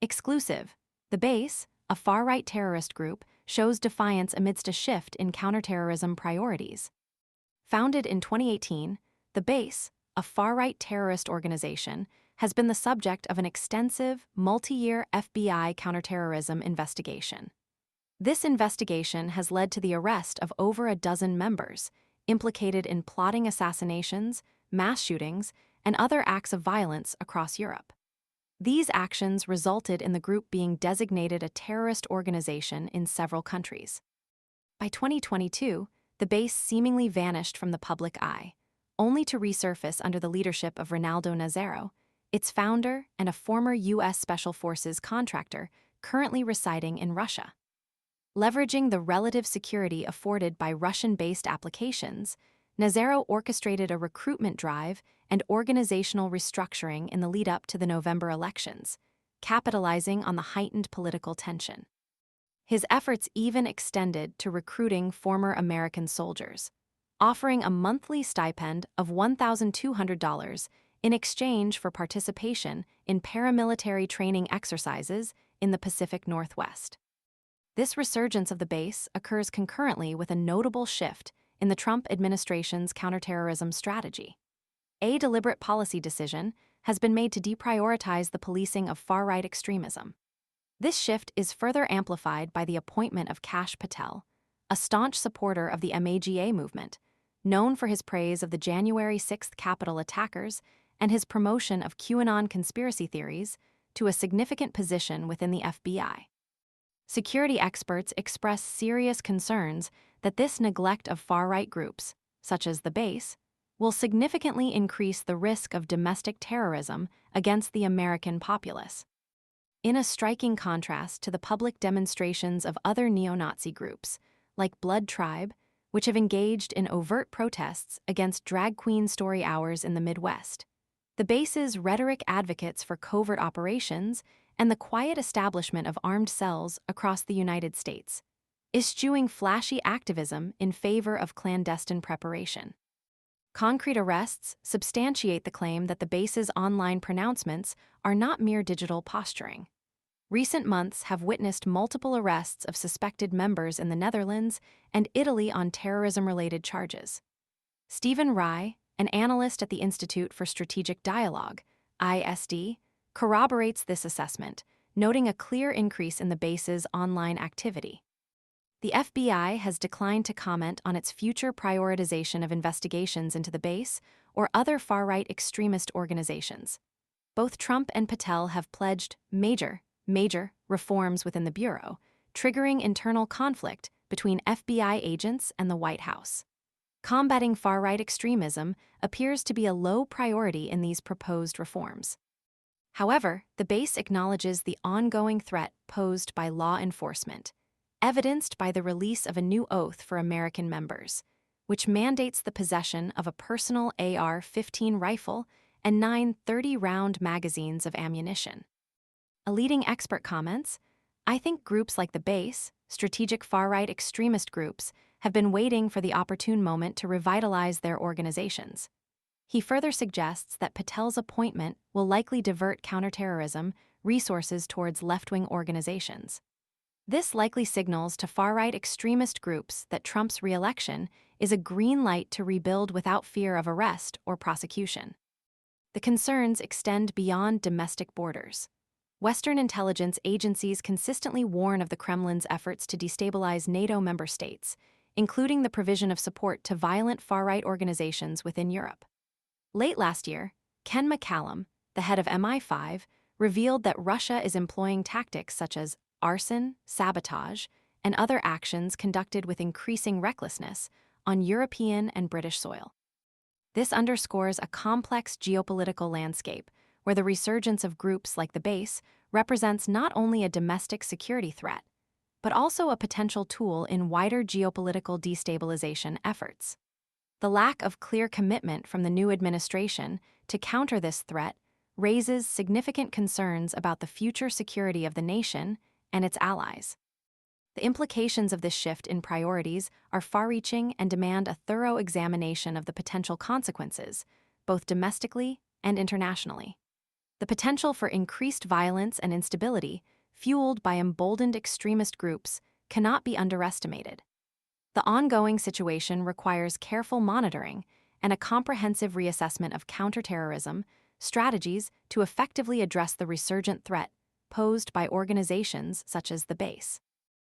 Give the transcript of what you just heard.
Exclusive. The Base, a far-right terrorist group, shows defiance amidst a shift in counterterrorism priorities. Founded in 2018, The Base, a far-right terrorist organization, has been the subject of an extensive, multi-year FBI counterterrorism investigation. This investigation has led to the arrest of over a dozen members, implicated in plotting assassinations, mass shootings, and other acts of violence across Europe. These actions resulted in the group being designated a terrorist organization in several countries. By 2022, the Base seemingly vanished from the public eye, only to resurface under the leadership of Ronaldo Nazário, its founder and a former U.S. Special Forces contractor currently residing in Russia. Leveraging the relative security afforded by Russian-based applications, Nazário orchestrated a recruitment drive and organizational restructuring in the lead-up to the November elections, capitalizing on the heightened political tension. His efforts even extended to recruiting former American soldiers, offering a monthly stipend of $1,200 in exchange for participation in paramilitary training exercises in the Pacific Northwest. This resurgence of the Base occurs concurrently with a notable shift in the Trump administration's counterterrorism strategy. A deliberate policy decision has been made to deprioritize the policing of far-right extremism. This shift is further amplified by the appointment of Kash Patel, a staunch supporter of the MAGA movement, known for his praise of the January 6th Capitol attackers and his promotion of QAnon conspiracy theories, to a significant position within the FBI. Security experts express serious concerns that this neglect of far-right groups, such as the Base, will significantly increase the risk of domestic terrorism against the American populace. In a striking contrast to the public demonstrations of other neo-Nazi groups, like Blood Tribe, which have engaged in overt protests against drag queen story hours in the Midwest, the Base's rhetoric advocates for covert operations and the quiet establishment of armed cells across the United States, eschewing flashy activism in favor of clandestine preparation. Concrete arrests substantiate the claim that the Base's online pronouncements are not mere digital posturing. Recent months have witnessed multiple arrests of suspected members in the Netherlands and Italy on terrorism-related charges. Stephen Rye, an analyst at the Institute for Strategic Dialogue, ISD, corroborates this assessment, noting a clear increase in the Base's online activity. The FBI has declined to comment on its future prioritization of investigations into the Base or other far-right extremist organizations. Both Trump and Patel have pledged major reforms within the Bureau, triggering internal conflict between FBI agents and the White House. Combating far-right extremism appears to be a low priority in these proposed reforms. However, the Base acknowledges the ongoing threat posed by law enforcement, evidenced by the release of a new oath for American members, which mandates the possession of a personal AR-15 rifle and 9 30-round magazines of ammunition. A leading expert comments, "I think groups like the Base, strategic far-right extremist groups, have been waiting for the opportune moment to revitalize their organizations." He further suggests that Patel's appointment will likely divert counterterrorism resources towards left-wing organizations. This likely signals to far-right extremist groups that Trump's re-election is a green light to rebuild without fear of arrest or prosecution. The concerns extend beyond domestic borders. Western intelligence agencies consistently warn of the Kremlin's efforts to destabilize NATO member states, including the provision of support to violent far-right organizations within Europe. Late last year, Ken McCallum, the head of MI5, revealed that Russia is employing tactics such as arson, sabotage, and other actions conducted with increasing recklessness on European and British soil. This underscores a complex geopolitical landscape where the resurgence of groups like the Base represents not only a domestic security threat, but also a potential tool in wider geopolitical destabilization efforts. The lack of clear commitment from the new administration to counter this threat raises significant concerns about the future security of the nation and its allies. The implications of this shift in priorities are far-reaching and demand a thorough examination of the potential consequences, both domestically and internationally. The potential for increased violence and instability, fueled by emboldened extremist groups, cannot be underestimated. The ongoing situation requires careful monitoring and a comprehensive reassessment of counterterrorism strategies to effectively address the resurgent threat posed by organizations such as the base.